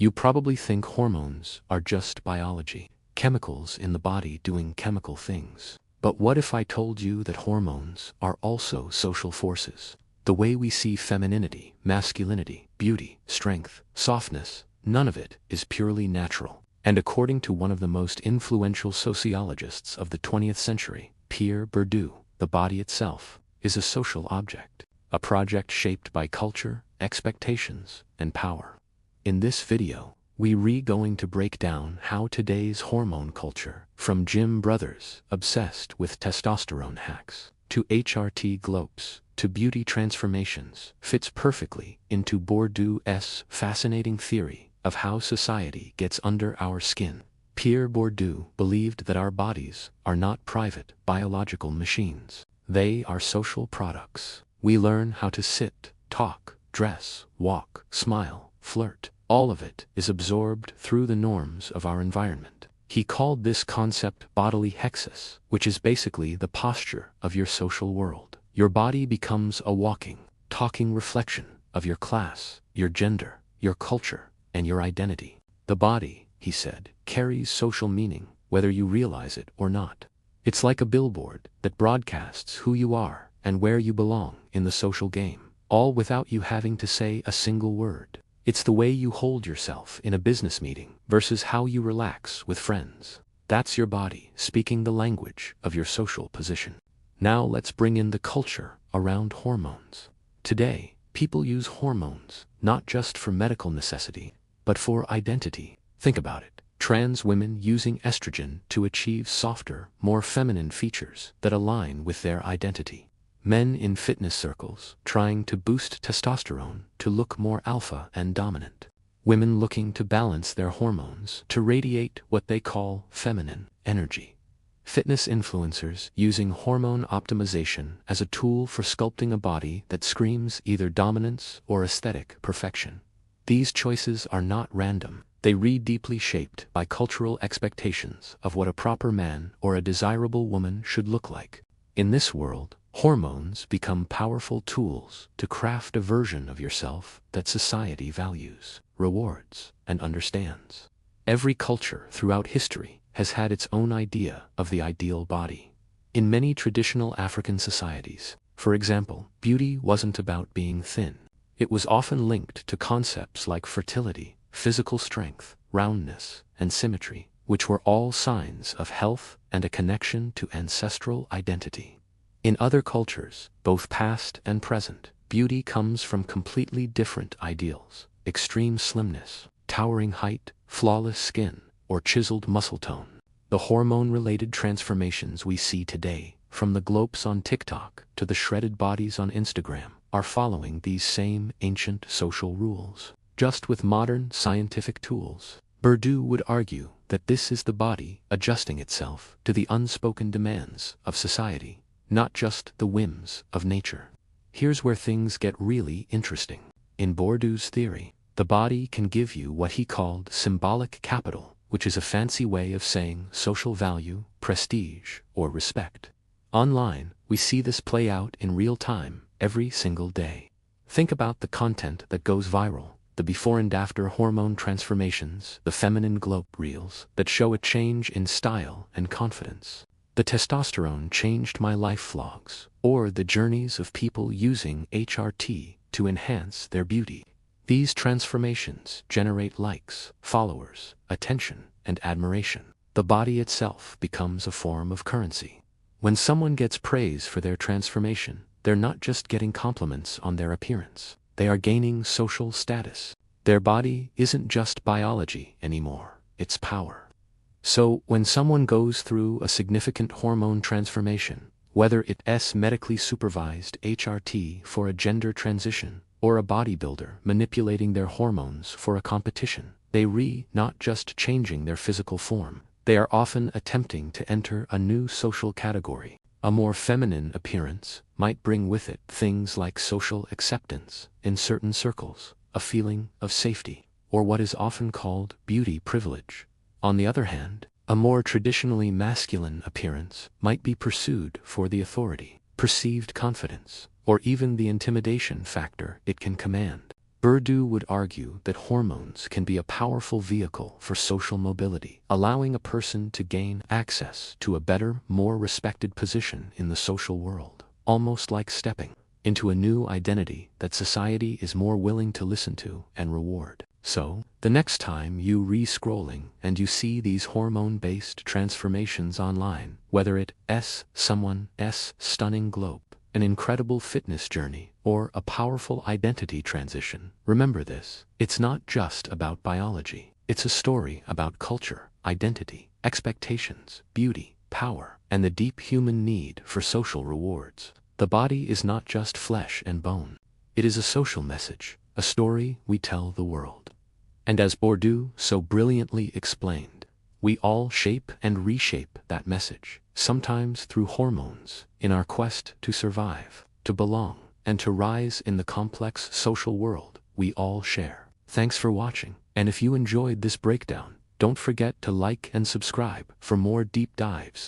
You probably think hormones are just biology, chemicals in the body doing chemical things. But what if I told you that hormones are also social forces? The way we see femininity, masculinity, beauty, strength, softness, none of it is purely natural. And according to one of the most influential sociologists of the 20th century, Pierre Bourdieu, the body itself is a social object, a project shaped by culture, expectations, and power. In this video, we're going to break down how today's hormone culture, from gym brothers obsessed with testosterone hacks, to HRT glopes, to beauty transformations, fits perfectly into Bourdieu's fascinating theory of how society gets under our skin. Pierre Bourdieu believed that our bodies are not private biological machines. They are social products. We learn how to sit, talk, dress, walk, smile, flirt. All of it is absorbed through the norms of our environment. He called this concept bodily hexis, which is basically the posture of your social world. Your body becomes a walking, talking reflection of your class, your gender, your culture, and your identity. The body, he said, carries social meaning, whether you realize it or not. It's like a billboard that broadcasts who you are and where you belong in the social game, all without you having to say a single word. It's the way you hold yourself in a business meeting versus how you relax with friends. That's your body speaking the language of your social position. Now let's bring in the culture around hormones. Today, people use hormones not just for medical necessity, but for identity. Think about it. Trans women using estrogen to achieve softer, more feminine features that align with their identity. Men in fitness circles trying to boost testosterone to look more alpha and dominant. Women looking to balance their hormones to radiate what they call feminine energy. Fitness influencers using hormone optimization as a tool for sculpting a body that screams either dominance or aesthetic perfection. These choices are not random. They read deeply shaped by cultural expectations of what a proper man or a desirable woman should look like. In this world, hormones become powerful tools to craft a version of yourself that society values, rewards, and understands. Every culture throughout history has had its own idea of the ideal body. In many traditional African societies, for example, beauty wasn't about being thin. It was often linked to concepts like fertility, physical strength, roundness, and symmetry, which were all signs of health and a connection to ancestral identity. In other cultures, both past and present, beauty comes from completely different ideals: extreme slimness, towering height, flawless skin, or chiseled muscle tone. The hormone-related transformations we see today, from the glopes on TikTok to the shredded bodies on Instagram, are following these same ancient social rules, just with modern scientific tools. Bourdieu would argue that this is the body adjusting itself to the unspoken demands of society, not just the whims of nature. Here's where things get really interesting. In Bourdieu's theory, the body can give you what he called symbolic capital, which is a fancy way of saying social value, prestige, or respect. Online, we see this play out in real time, every single day. Think about the content that goes viral, the before and after hormone transformations, the feminine glope reels that show a change in style and confidence. The testosterone changed my life vlogs, or the journeys of people using HRT to enhance their beauty. These transformations generate likes, followers, attention, and admiration. The body itself becomes a form of currency. When someone gets praise for their transformation, they're not just getting compliments on their appearance. They are gaining social status. Their body isn't just biology anymore, it's power. So, when someone goes through a significant hormone transformation, whether it's medically supervised HRT for a gender transition, or a bodybuilder manipulating their hormones for a competition, not just changing their physical form, they are often attempting to enter a new social category. A more feminine appearance might bring with it things like social acceptance in certain circles, a feeling of safety, or what is often called beauty privilege. On the other hand, a more traditionally masculine appearance might be pursued for the authority, perceived confidence, or even the intimidation factor it can command. Bourdieu would argue that hormones can be a powerful vehicle for social mobility, allowing a person to gain access to a better, more respected position in the social world, almost like stepping into a new identity that society is more willing to listen to and reward. So, the next time you re-scrolling and you see these hormone-based transformations online, whether it's someone's stunning glow, an incredible fitness journey, or a powerful identity transition, remember this: it's not just about biology. It's a story about culture, identity, expectations, beauty, power, and the deep human need for social rewards. The body is not just flesh and bone. It is a social message, a story we tell the world. And as Bourdieu so brilliantly explained, we all shape and reshape that message, sometimes through hormones, in our quest to survive, to belong, and to rise in the complex social world we all share. Thanks for watching, and if you enjoyed this breakdown, don't forget to like and subscribe for more deep dives.